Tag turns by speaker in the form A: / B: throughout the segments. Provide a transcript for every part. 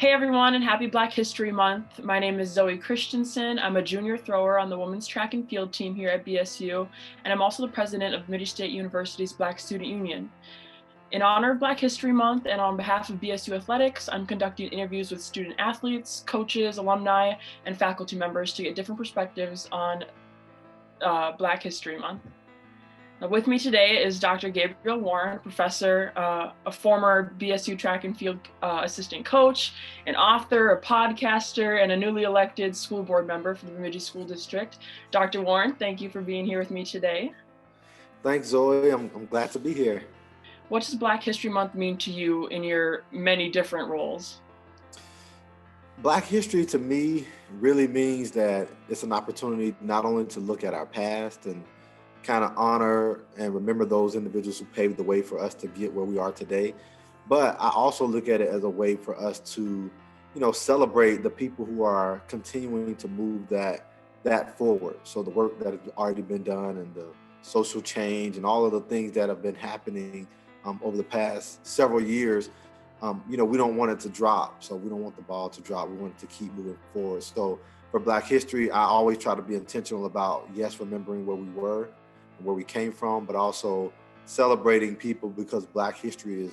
A: Hey everyone, and happy Black History Month. My name is Zoe Christensen. I'm a junior thrower on the women's track and field team here at BSU, and I'm also the president of Bemidji State University's Black Student Union. In honor of Black History Month and on behalf of BSU Athletics, I'm conducting interviews with student athletes, coaches, alumni, and faculty members to get different perspectives on Black History Month. With me today is Dr. Gabriel Warren, professor, a former BSU track and field assistant coach, an author, a podcaster, and a newly elected school board member for the Bemidji School District. Dr. Warren, thank you for being here with me today.
B: Thanks, Zoe. I'm glad to be here.
A: What does Black History Month mean to you in your many different roles?
B: Black history to me really means that it's an opportunity not only to look at our past and kind of honor and remember those individuals who paved the way for us to get where we are today. But I also look at it as a way for us to, celebrate the people who are continuing to move that forward. So the work that has already been done and the social change and all of the things that have been happening over the past several years, we don't want it to drop. So we don't want the ball to drop. We want it to keep moving forward. So for Black history, I always try to be intentional about, yes, remembering where we were, where we came from, but also celebrating people because Black history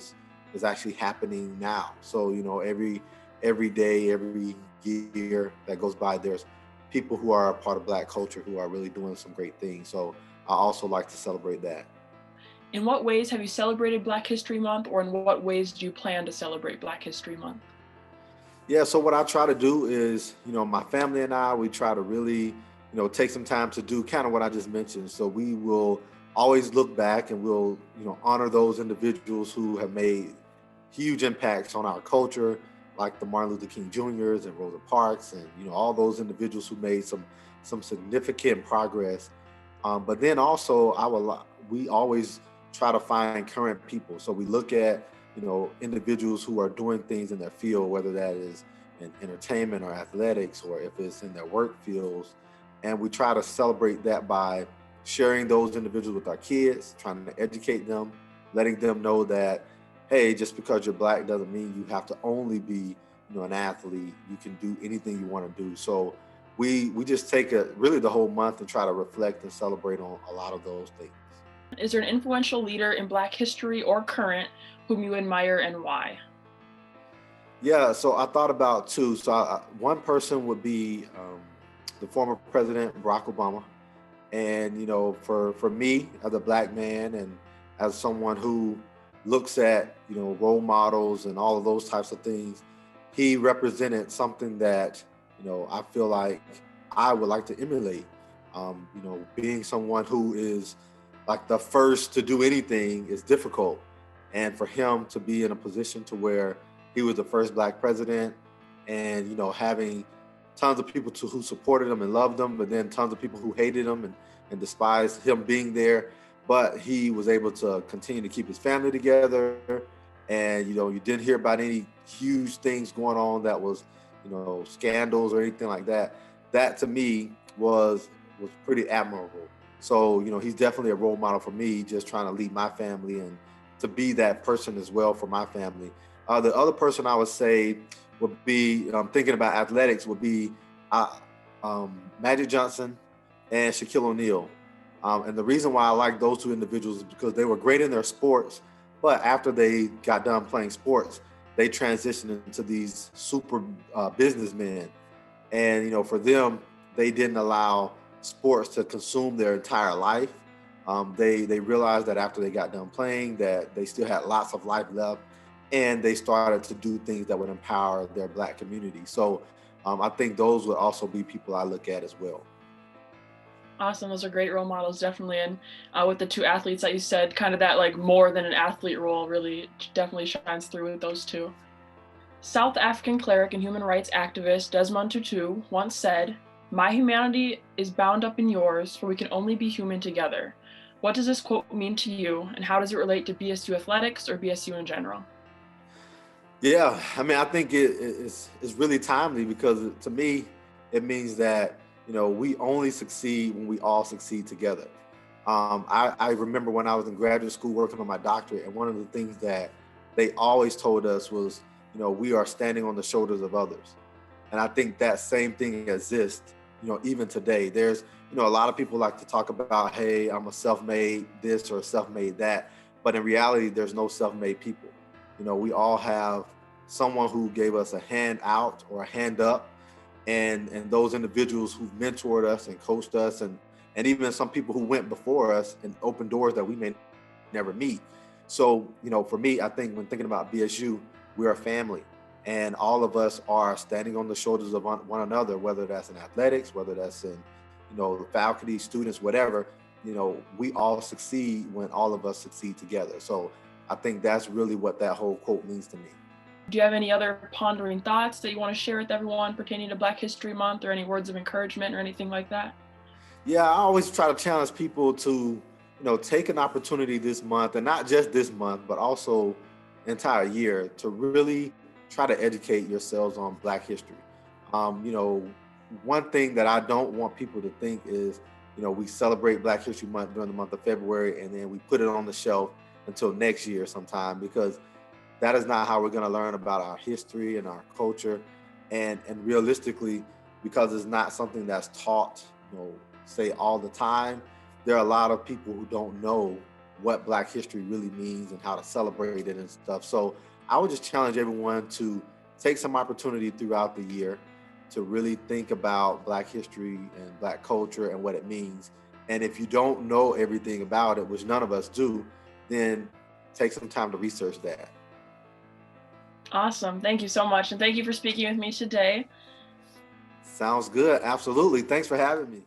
B: is actually happening now. So, every day, every year that goes by, there's people who are a part of Black culture who are really doing some great things. So I also like to celebrate that.
A: In what ways have you celebrated Black History Month, or in what ways do you plan to celebrate Black History Month?
B: Yeah, so what I try to do is, my family and I, we try to really take some time to do kind of what I just mentioned. So we will always look back and we'll, honor those individuals who have made huge impacts on our culture, like the Martin Luther King Jr.'s and Rosa Parks and, all those individuals who made some significant progress. But then also we always try to find current people. So we look at, individuals who are doing things in their field, whether that is in entertainment or athletics, or if it's in their work fields. And we try to celebrate that by sharing those individuals with our kids, trying to educate them, letting them know that, hey, just because you're Black doesn't mean you have to only be, an athlete. You can do anything you want to do. So we just take really the whole month and try to reflect and celebrate on a lot of those things.
A: Is there an influential leader in Black history or current whom you admire and why?
B: Yeah, so I thought about two. So one person would be the former president, Barack Obama. And, for me as a Black man and as someone who looks at, role models and all of those types of things, he represented something that, I feel like I would like to emulate. Being someone who is like the first to do anything is difficult. And for him to be in a position to where he was the first Black president and, having tons of people who supported him and loved him, but then tons of people who hated him and despised him being there. But he was able to continue to keep his family together. And, you didn't hear about any huge things going on that was, scandals or anything like that. That to me was pretty admirable. So, he's definitely a role model for me, just trying to lead my family and to be that person as well for my family. The other person I would say would be, thinking about athletics, would be Magic Johnson and Shaquille O'Neal. And the reason why I like those two individuals is because they were great in their sports, but after they got done playing sports, they transitioned into these super businessmen. And, for them, they didn't allow sports to consume their entire life. They realized that after they got done playing that they still had lots of life left, and they started to do things that would empower their Black community. So I think those would also be people I look at as well.
A: Awesome. Those are great role models, definitely. And with the two athletes that you said, kind of that like more than an athlete role really definitely shines through with those two. South African cleric and human rights activist Desmond Tutu once said, "My humanity is bound up in yours, for we can only be human together." What does this quote mean to you, and how does it relate to BSU athletics or BSU in general?
B: Yeah, I think it's really timely because to me, it means that, we only succeed when we all succeed together. I remember when I was in graduate school working on my doctorate, and one of the things that they always told us was we are standing on the shoulders of others. And I think that same thing exists, even today. There's, a lot of people like to talk about, hey, I'm a self-made this or self-made that. But in reality, there's no self-made people. We all have someone who gave us a hand out or a hand up, and those individuals who've mentored us and coached us, and even some people who went before us and opened doors that we may never meet. So, for me, I think when thinking about BSU, we're a family, and all of us are standing on the shoulders of one another, whether that's in athletics, whether that's in, the faculty, students, whatever. We all succeed when all of us succeed together. So I think that's really what that whole quote means to me.
A: Do you have any other pondering thoughts that you want to share with everyone pertaining to Black History Month, or any words of encouragement or anything like that?
B: Yeah, I always try to challenge people to, take an opportunity this month, and not just this month, but also entire year, to really try to educate yourselves on Black history. One thing that I don't want people to think is, we celebrate Black History Month during the month of February, and then we put it on the shelf until next year sometime, because that is not how we're going to learn about our history and our culture. And realistically, because it's not something that's taught, say all the time, there are a lot of people who don't know what Black history really means and how to celebrate it and stuff. So I would just challenge everyone to take some opportunity throughout the year to really think about Black history and Black culture and what it means. And if you don't know everything about it, which none of us do, then take some time to research that.
A: Awesome. Thank you so much. And thank you for speaking with me today.
B: Sounds good. Absolutely. Thanks for having me.